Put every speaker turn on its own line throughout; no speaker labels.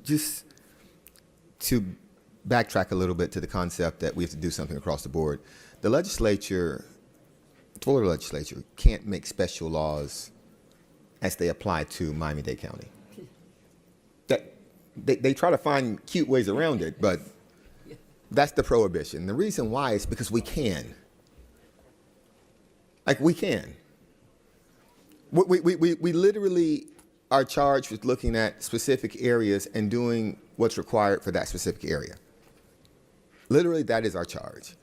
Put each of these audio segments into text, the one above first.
just to backtrack a little bit to the concept that we have to do something across the board, the legislature, Florida legislature, can't make special laws as they apply to Miami-Dade County. That they try to find cute ways around it, but that's the prohibition. The reason why is because we can. Like, we can. We literally are charged with looking at specific areas and doing what's required for that specific area. Literally, that is our charge.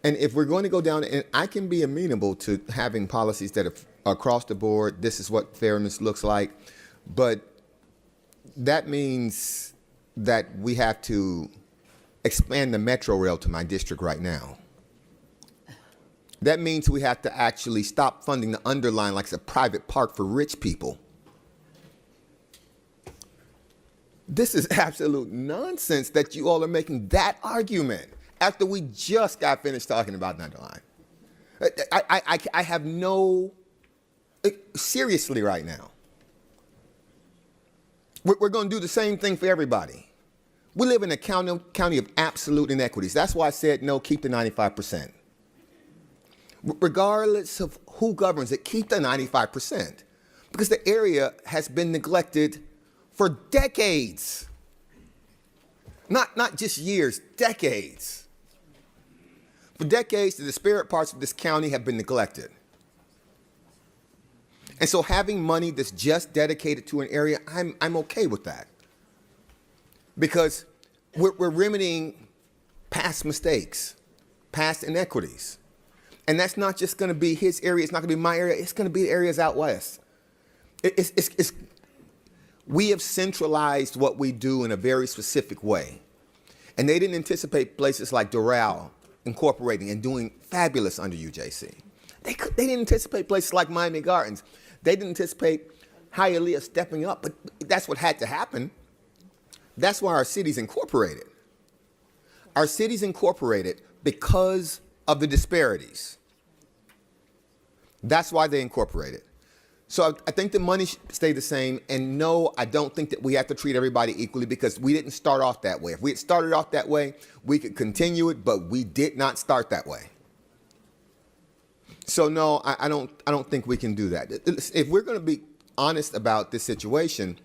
And if we're going to go down, and I can be amenable to having policies that are across the board, this is what fairness looks like, but that means that we have to expand the metro rail to my district right now. That means we have to actually stop funding the underline like it's a private park for rich people. This is absolute nonsense that you all are making that argument after we just got finished talking about the underline. I have no, seriously right now. We're going to do the same thing for everybody. We live in a county of absolute inequities. That's why I said no, keep the 95%. Regardless of who governs it, keep the 95%. Because the area has been neglected for decades. Not just years, decades. For decades, the disparate parts of this county have been neglected. And so having money that's just dedicated to an area, I'm okay with that. Because we're remedying past mistakes, past inequities. And that's not just going to be his area, it's not going to be my area, it's going to be the areas out west. We have centralized what we do in a very specific way. And they didn't anticipate places like Doral incorporating and doing fabulous under UJC. They didn't anticipate places like Miami Gardens. They didn't anticipate Hialeah stepping up, but that's what had to happen. That's why our city's incorporated. Our city's incorporated because of the disparities. That's why they incorporated. So I think the money should stay the same. And no, I don't think that we have to treat everybody equally because we didn't start off that way. If we had started off that way, we could continue it, but we did not start that way. So no, I don't think we can do that. If we're going to be honest about this situation,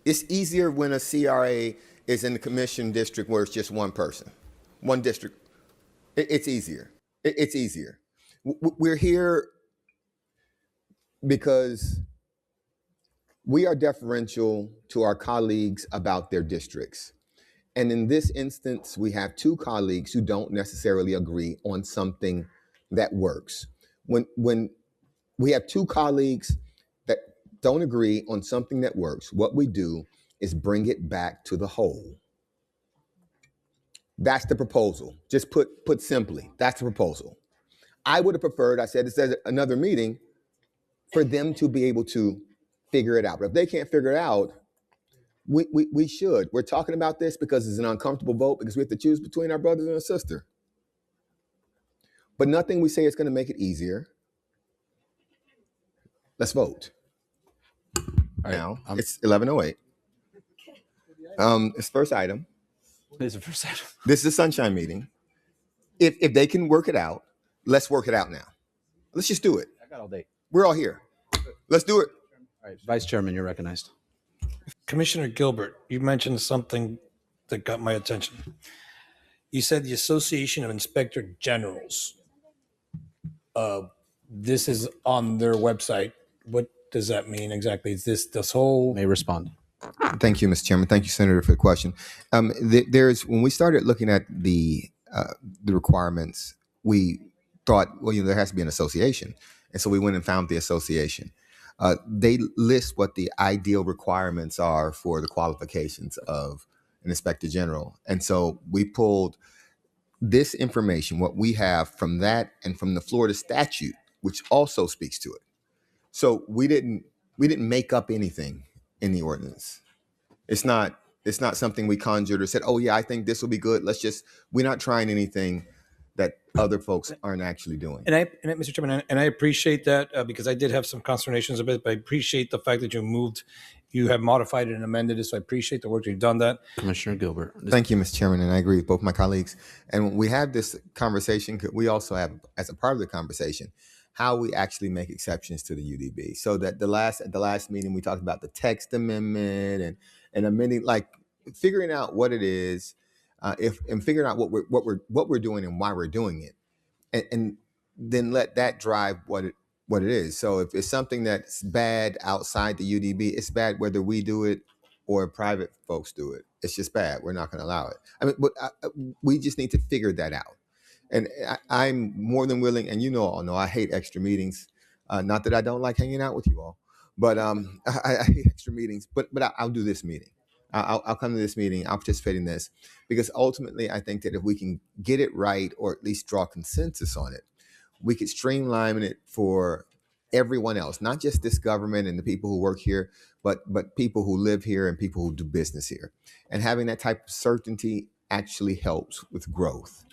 it's easier when a CRA is in the commission district where it's just one person, one district. It's easier. It's easier. We're here because we are deferential to our colleagues about their districts. And in this instance, we have two colleagues who don't necessarily agree on something that works. When we have two colleagues that don't agree on something that works, what we do is bring it back to the whole. That's the proposal. Just put simply, that's the proposal. I would have preferred, I said this at another meeting, for them to be able to figure it out. But if they can't figure it out, we should. We're talking about this because it's an uncomfortable vote because we have to choose between our brothers and our sister. But nothing we say is going to make it easier. Let's vote. All right, now, it's 11:08. It's first item.
This is the first item.
This is a sunshine meeting. If they can work it out, let's work it out now. Let's just do it.
I got all day.
We're all here. Let's do it.
All right, Vice Chairman, you're recognized.
Commissioner Gilbert, you mentioned something that got my attention. You said the Association of Inspector Generals. This is on their website. What does that mean exactly? Is this whole?
May respond.
Thank you, Mr. Chairman. Thank you, Senator, for the question. When we started looking at the requirements, we thought, well, there has to be an association. And so we went and found the association. They list what the ideal requirements are for the qualifications of an inspector general. And so we pulled this information, what we have from that and from the Florida statute, which also speaks to it. So we didn't make up anything in the ordinance. It's not something we conjured or said, oh yeah, I think this will be good. We're not trying anything that other folks aren't actually doing.
Mr. Chairman, and I appreciate that because I did have some consternations of it, but I appreciate the fact that you have modified it and amended it. So I appreciate the work you've done that.
Commissioner Gilbert.
Thank you, Mr. Chairman, and I agree with both my colleagues. And when we have this conversation, we also have, as a part of the conversation, how we actually make exceptions to the UDB. So that at the last meeting, we talked about the text amendment and amending, like figuring out what it is, and figuring out what we're doing and why we're doing it, and then let that drive what it is. So if it's something that's bad outside the UDB, it's bad whether we do it or private folks do it. It's just bad. We're not going to allow it. I mean, but we just need to figure that out. And I'm more than willing, and all know I hate extra meetings. Not that I don't like hanging out with you all, but I hate extra meetings. But I'll do this meeting. I'll come to this meeting. I'll participate in this because ultimately I think that if we can get it right or at least draw consensus on it, we could streamline it for everyone else, not just this government and the people who work here, but people who live here and people who do business here. And having that type of certainty actually helps with growth.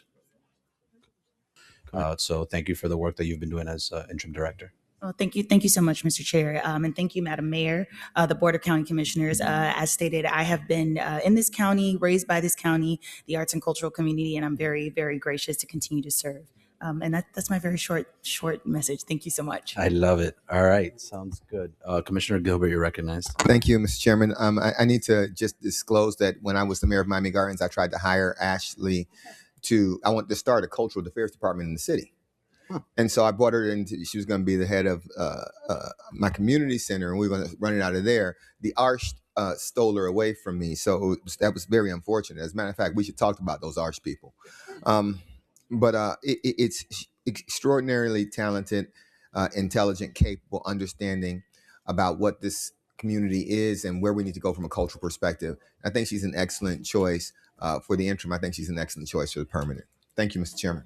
So thank you for the work that you've been doing as interim director.
Well, thank you. Thank you so much, Mr. Chair. And thank you, Madam Mayor, the Board of County Commissioners. As stated, I have been in this county, raised by this county, the arts and cultural community, and I'm very, very gracious to continue to serve. And that's my very short message. Thank you so much.
I love it. All right. Sounds good. Commissioner Gilbert, you're recognized.
Thank you, Mr. Chairman. I need to just disclose that when I was the mayor of Miami Gardens, I tried to hire Ashley I wanted to start a cultural affairs department in the city. And so I brought her in. She was going to be the head of my community center, and we were going to run it out of there. The Arch stole her away from me, so that was very unfortunate. As a matter of fact, we should talk about those Arch people. But it's extraordinarily talented, intelligent, capable, understanding about what this community is and where we need to go from a cultural perspective. I think she's an excellent choice for the interim. I think she's an excellent choice for the permanent. Thank you, Mr. Chairman.